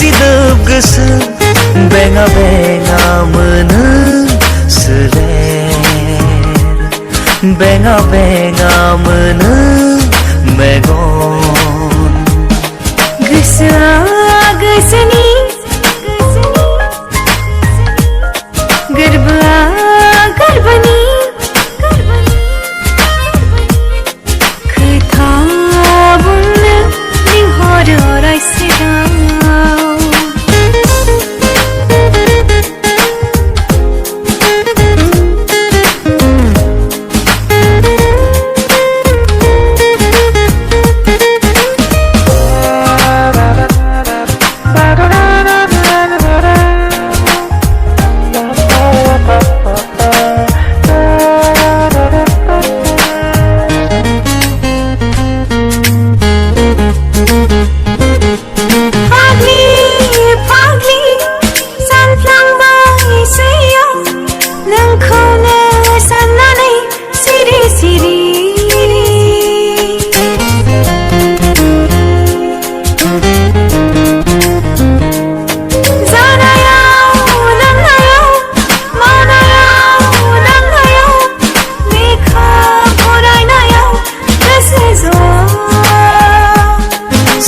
सिदोब गोसो बेङा बेङा मोनो सोलेर बेङा बेङा मोनो मेगन गोसोआ गोसोनि गोरबोआ गोरबोनि खोथा बुंनो लिंहरो अरायसिगाव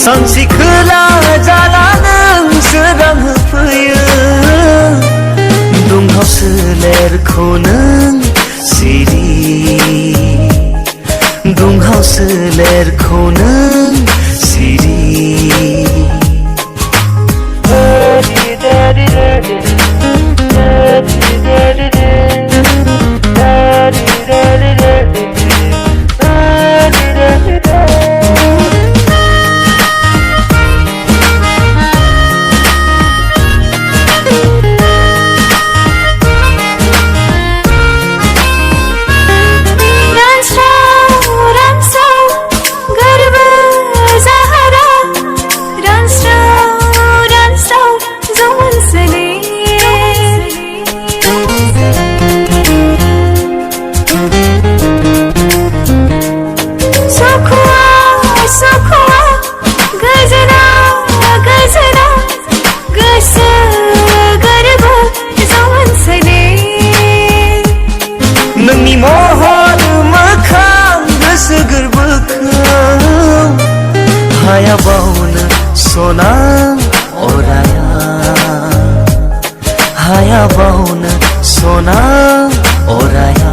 सानसेखोला जाला नों सोरां होफैयो दुंहाव सोलेरखौ नों सिरि दुंहाव सोलेरखौ नों सिरि नोंनि महर मोखां गोसो गोरबोखौ हाया बावनो सना अराया हाया बावनो सना अराया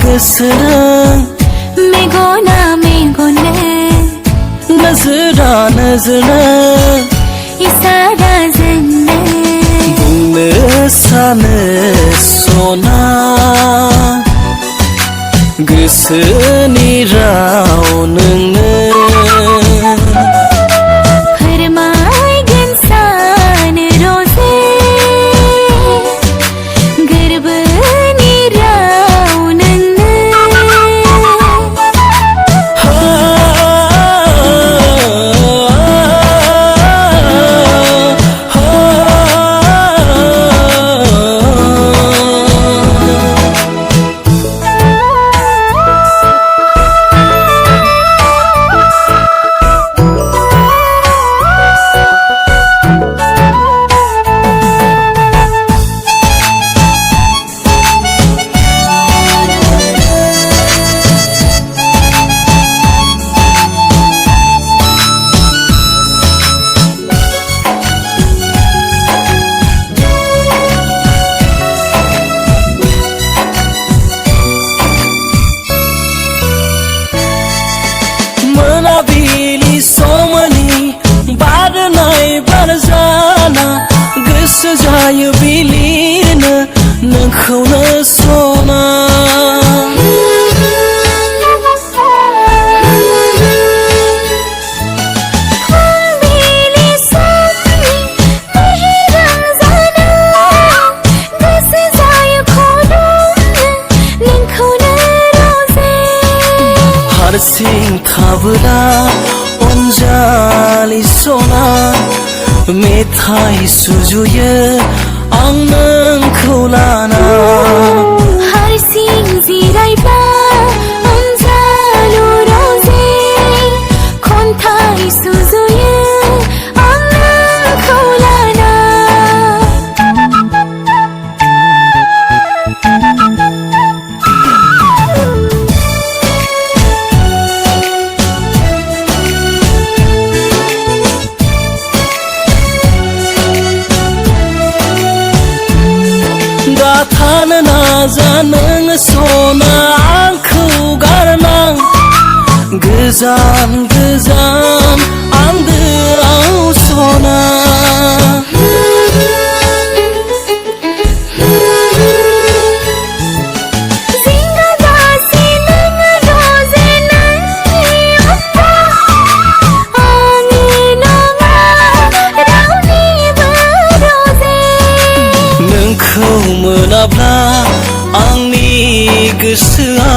गोसोआ मेगना मेगने नजरा नजरा इसारा जन्ने बुंनो सानो सना गोसोनि राव नोंनो जायो बिलिनो नोंखौनो सना हारसिं थाबोला अनजालि सना मेथाइ सुजुयो आं नोंखौ लाना हारसिं जिरायब्ला अनजालु रजे खन्थाइ सुजुयो आं नोंखौ लाना थानो नाजा नों सना आंखौ गारनां गोजान गोजान आन्दोआव सना मोनाब्ला आंनि गोसोआ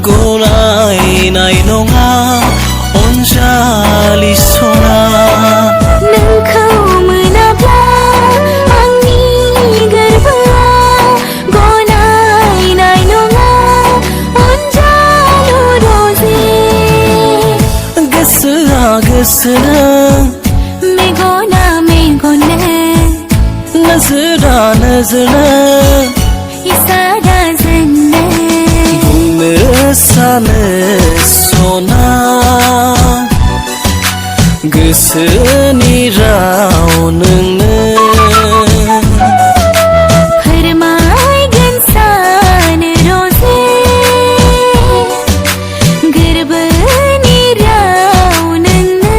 गलायनाय नङा अनजालि सना नोंखौ मोनाब्ला आंनि गोरबोआ गलायनाय नङा अनजालु रजे गोसोआ गोसोनो मेगना मेगननो नजरा नजरनो इसाराजोंनो बुंनो सानो सना गोसोनि राव नोंनो फोरमायगोन सानो रजे गोरबोनि राव नोंनो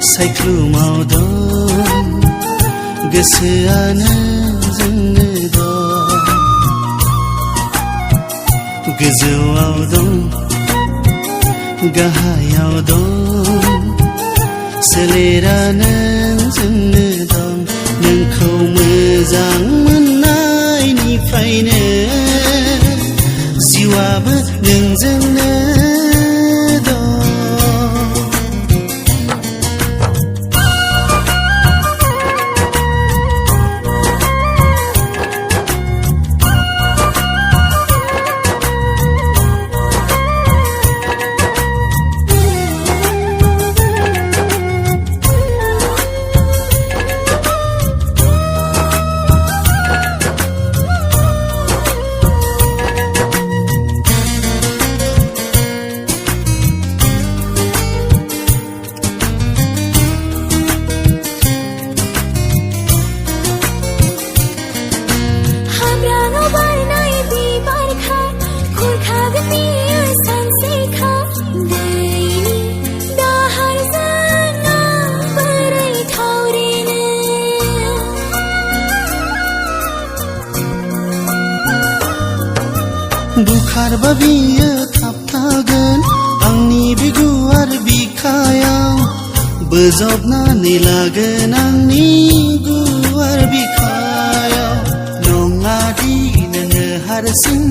सायख्लुमाव दं गोसोआनो जोंनो दं गोजौआव दं गाहायाव दं सोलेरानो जोंनो दं नोंखौ मोजां मोननायनिफ्रायनो जिउआबो नोंजोंनो बुखारबा बियो थाबथागोन आंनि बिगुर बिखायाव बोजबनानै लागोन आंनि गुवार बिखायाव नङादि नोङो हारसिं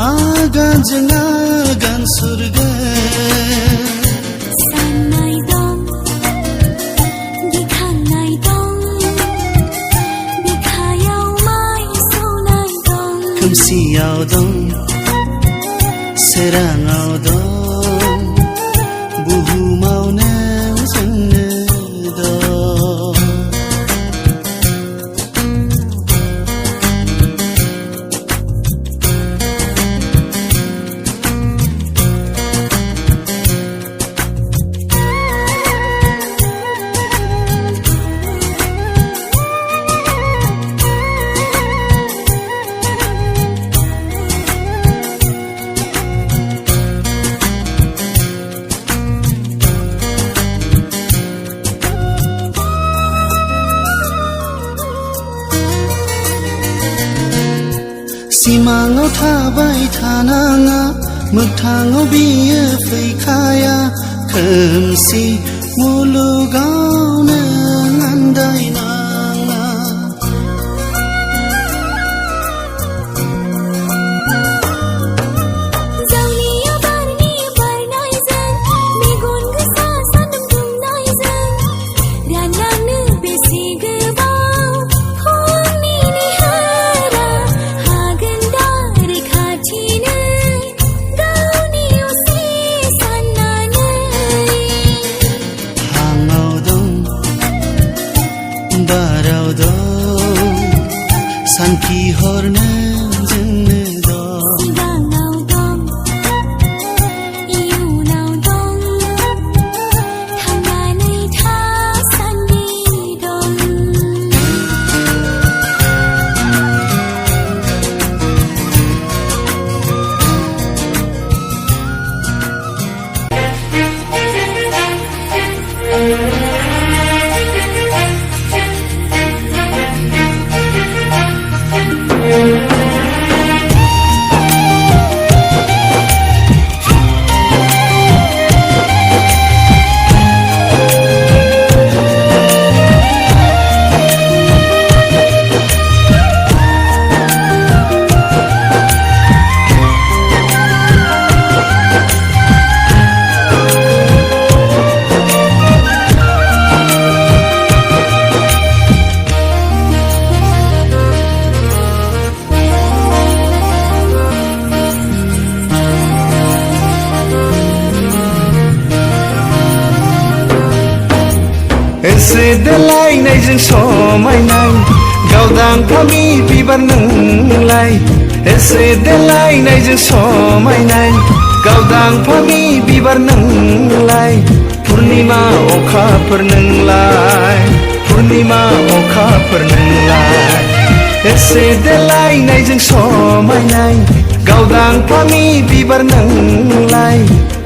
आगानजों आगान सुरगोन साननाय दं गिखांनाय दं बिखायाव माइ सौनाय दं खोमसियाव दं सोराङाव दं बुहुमावनो जोंनो दं सिमाङाव थाबाय थानाङा मोगथाङाव बियो फैखाया खोमसि मुलुगावनो आन्दायनाङा जावलिया बारनि बारनायजों मेगन गोसा सान्दुं दुंनायजों रानलांनो बेसे गोबाव फुंनि निहोरा हागोन दा रैखाथिनो गावनि असे साननानै हाङाव दं बाराव दं सानखि हरनो जोंनो दं सिगाङाव दं इयुनाव दं थांनानै थासान्दि दं एसे देलायनायजों समायनाय गावदां फामि बिबार नोंलाय एसे देलायनायजों समायनाय गावदां फामि बिबार नोंलाय पुर्निमा अखाफोर नोंलाय पुर्निमा अखाफोर नोंलाय एसे देलायनायजों समायनाय गावदां फामि बिबार नोंलाय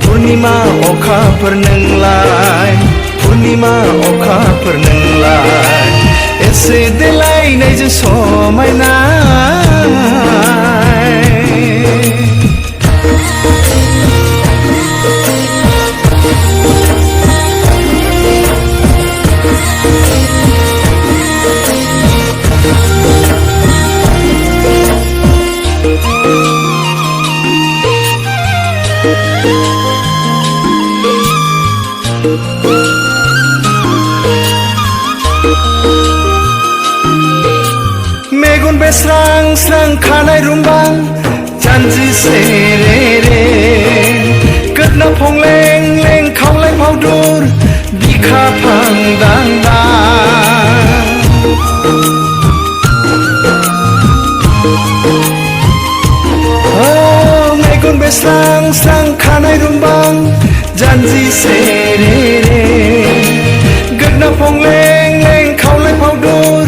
पुर्निमा अखाफोर नोंलाय पुर्निमा अखाफोर नोंलाय एसे देलायनायजों समायनाय मेगन बेस्रां स्रां खानाय रुंबां जानजि सेरे रे गोदना फंलें लें खावलाय फावदुर बिखा फां दां दां मेगन बेस्रां स्रां खानाय रुंबां जानजि सेरे रे गोदना फंलें लें खावलाय फावदुर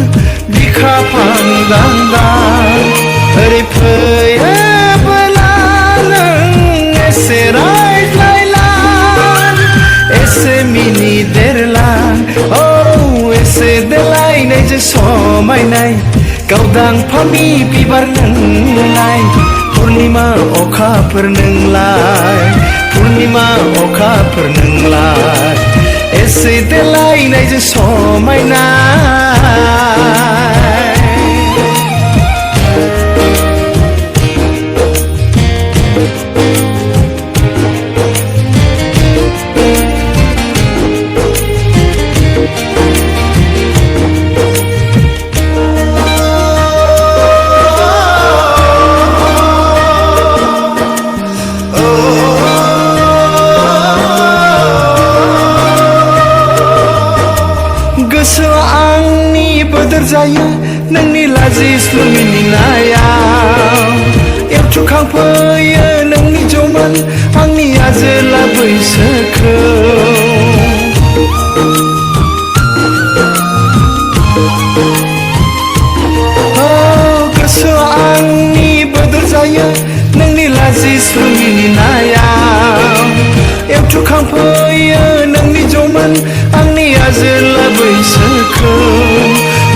बिखा फां दां दां ओरै फैयोबोला नों एसे रायज्लायलां एसे मिनिदेरलां औ एसे देलायनायजों समायनाय गावदां फामि बिबार नोंलाय पुर्निमा अखाफोर नोंलाय पुर्निमा अखाफोर नोंलाय एसे देलायनायजों समायनाय गोसोआ आंनि बोदोर जायो नोंनि लाजिस्लु मिनिनायाव एवथुखांफैयो नोंनि जौमोन आंनि आजोला बैसोखौ गोसोआ आंनि बोदोर जायो नोंनि लाजिस्लु मिनिनायाव एवथुखांफैयो नोंनि जौमोन आंनि आजोला बैसोखौ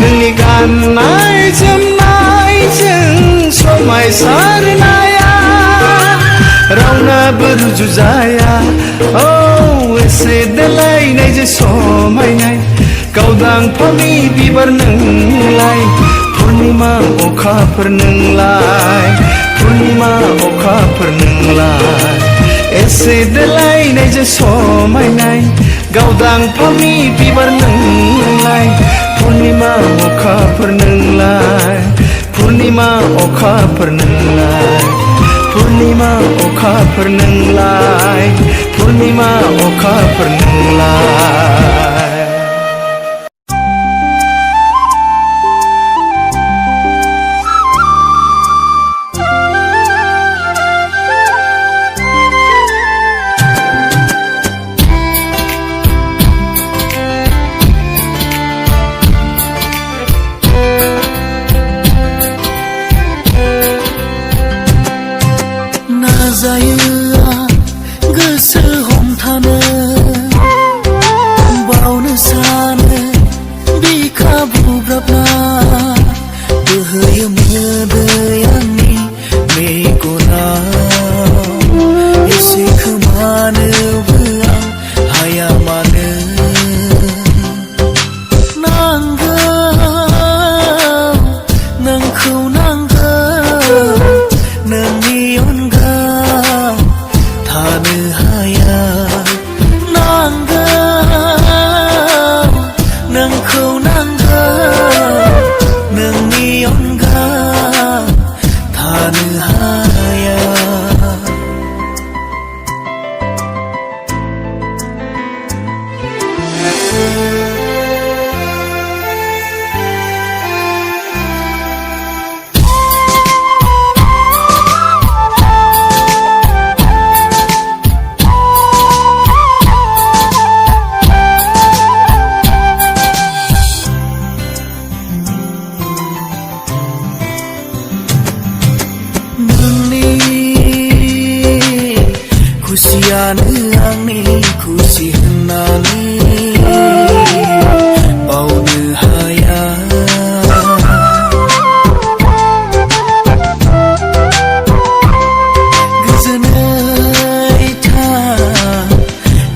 नोंनि गाननाय जोमनायजों समायसारनाया रावनाबो रुजुजाया एसे देलायनायजों समायनाय गावदां फामि बिबार नोंलाय पुर्निमा अखाफोर नोंलाय पुर्निमा अखाफोर नोंलाय एसे देलायनायजों समायनाय गावदां फामि बिबार नोंलाय पुर्निमा अखाफोर नोंलाय पुर्निमा अखाफोर नोंलाय पुर्निमा अखाफोर नोंलाय पुर्निमा अखाफोर नोंलाय गोसो हमथानो बावनो सानो बिखा बुब्राबना बोहैयो मोदै आंनि मेगनाव एसे खोमानोबो आं हाया मानो नांगौ नोंखौ नांगौ नोंनि अनगा थानो हाया नांगौ नोंखौ नांगौ नोंनि अनगा थानो हाया खुसियानो आंनि खुसि होननानै बावनो हाया गोजोनै था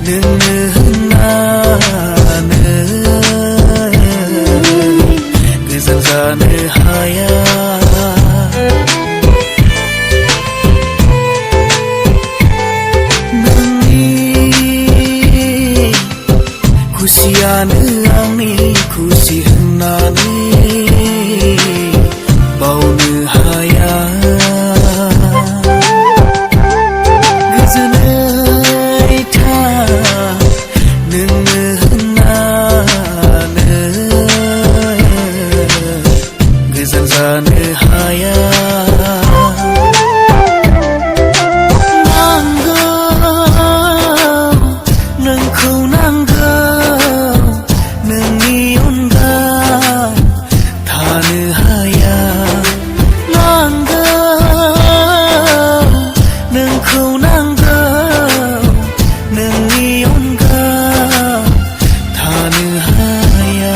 नोंनो होननानै गोजोन जानो हाया खुसियानो आंनि खुसि होननानै बावनो हाया गोजोनै था नोंनो होननानै गोजोन जानो हाया नांगौ नोंखौ नांगौ नोंनि अनगा थानो हाया नांगौ नोंखौ नांगौ नोंनि अनगा थानो हाया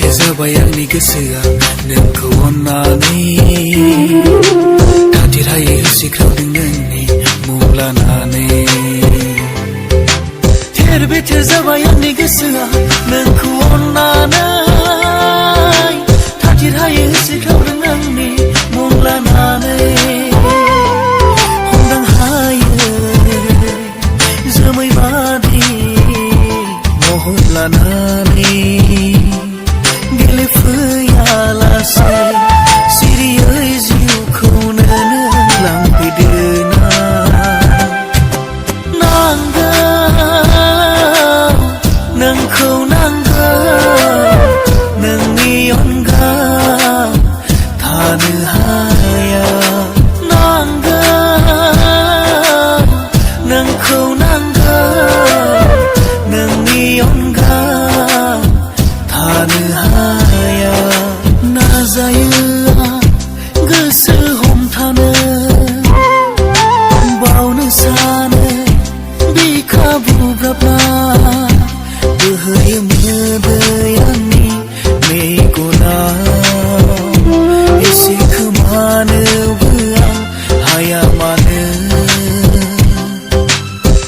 बेथे जाबाय आंनि गोसोआ नोंखौ अननानै थाथिरायै होसिख्रावदों नोंनि मुं लानानै थेर बेथेर जाबाय आंनि गोसोआ नोंखौ अननानै थाथिरायै होसिख्रावदों आंनि मुं लानानै हमदां हायो जोमै बादि महर लानानै गेलेफैयालासे सिरियै जिउखौनो नों लांफैदोना नांगौ नोंखौ नांगौ नोंनि अनगा थानो हाया नांगौ नोंखौ नांगौ नोंनि अनगा थानो हाया नाजायो गोसो हमथानो बावनो सानो बिखा बुब्राबना बोहैयो मोदै आंनि मेगनाव एसे खोमानोबो आं हाया मानो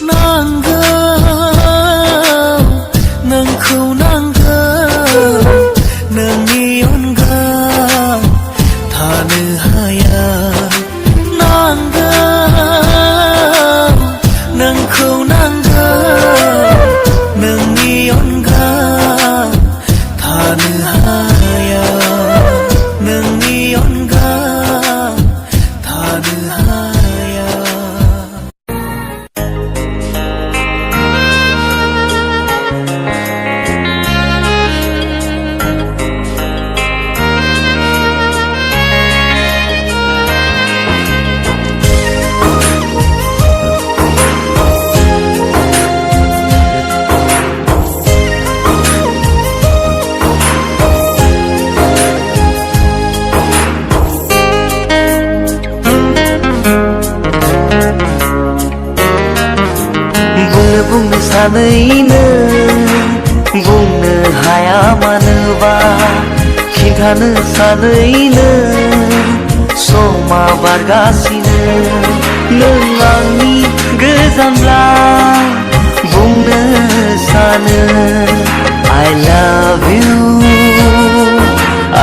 नांगौ नोंखौ नांगौ नोंनि अनगा थानो हाया नांगौ नोंखौ नांगौ नोंनि अनगा थानो हाया नोंनि अनगा थानो हाया बुंनो सानैनो बुंनो हाया मानोबा खिन्थानो सानैनो समा बारगासिनो नों आंनि गोजानब्ला बुंनो सानो I love you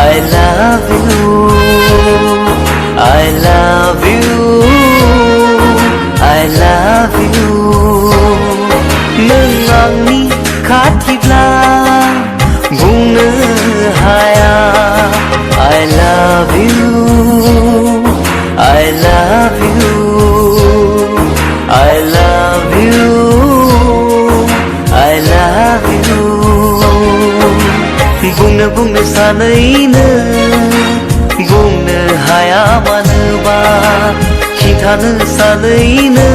I love you I love you I love you नों आंनि खाथिब्ला बुंनो हाया I love you I love you I love you I love you बुंनो सानैनो बुंनो हाया मानोबा खिन्थानो सानैनो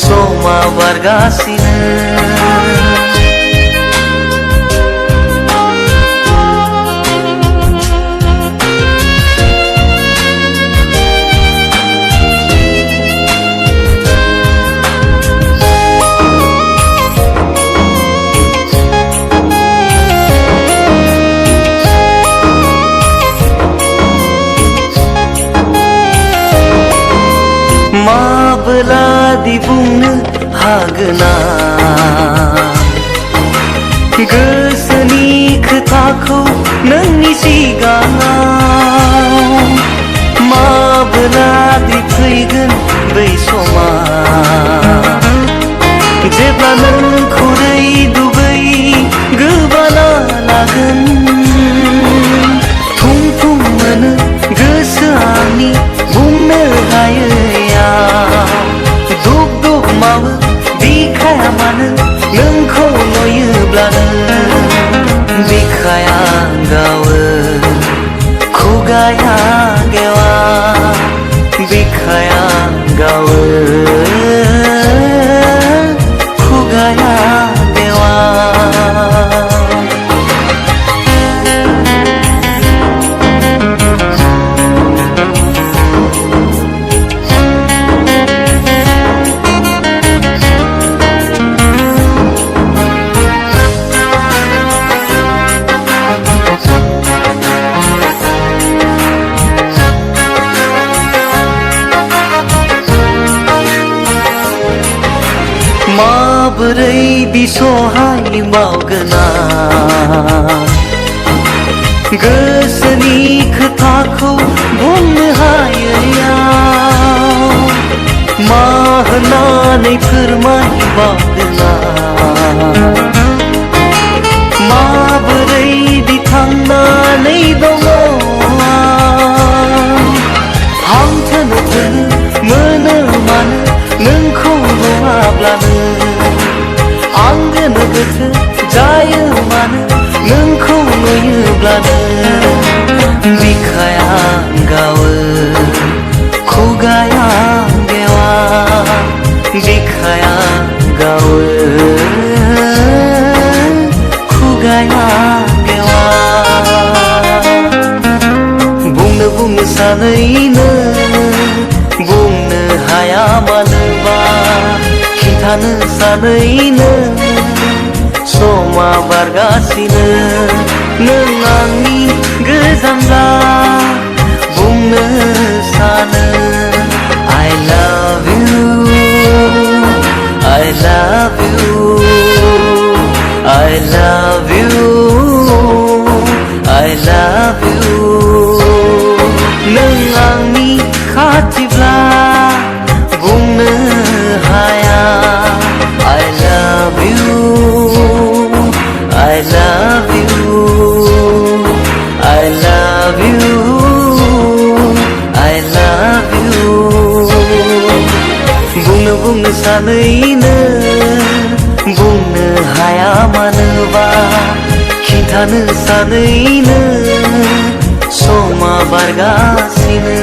समा बारगासिनो माबोलादि बुंनो हागोना गोसोनि खोथाखौ नोंनि सिगाङाव माबोलादि फैगोन बै समा जेब्ला नोंखौ दै दुबै गोबाना लागोन थुम थुम मोनो गोसो आंनि बुंनो हायैया दुब दुब मावो बिखाया मानो नोंखौ नुयोब्लानो बिखाया गावो खुगाया गेवा बिखाया गावो माबोरै बिसहाय मावगोन आं गोसोनि खोथाखौ बुंनो हायैयाव मा होननानै फोरमायबावगोन आं माबोरै दि थांनानै दङ हां थोनो मोनो मानो नोंखौ नङाब्लानो आं गोनो गोथो जायो मानो नोंखौ नुयोब्लानो बिखाया गावो खुगाया गेवा बिखाया गावो खुगाया गेवा बुंनो सानैनो बुंनो हाया मानोबा खिन्थानो सानैनो समा बारगासिनो नों आंनि गोजानब्ला बुंनो सानो I love you I love you I love you I love you नों आंनि खाथिब्ला बुंनो हाया I love you I love you I love you I love you बुंनो सानैनो बुंनो हाया मानोबा खिन्थानो सानैनो समा बारगासिनो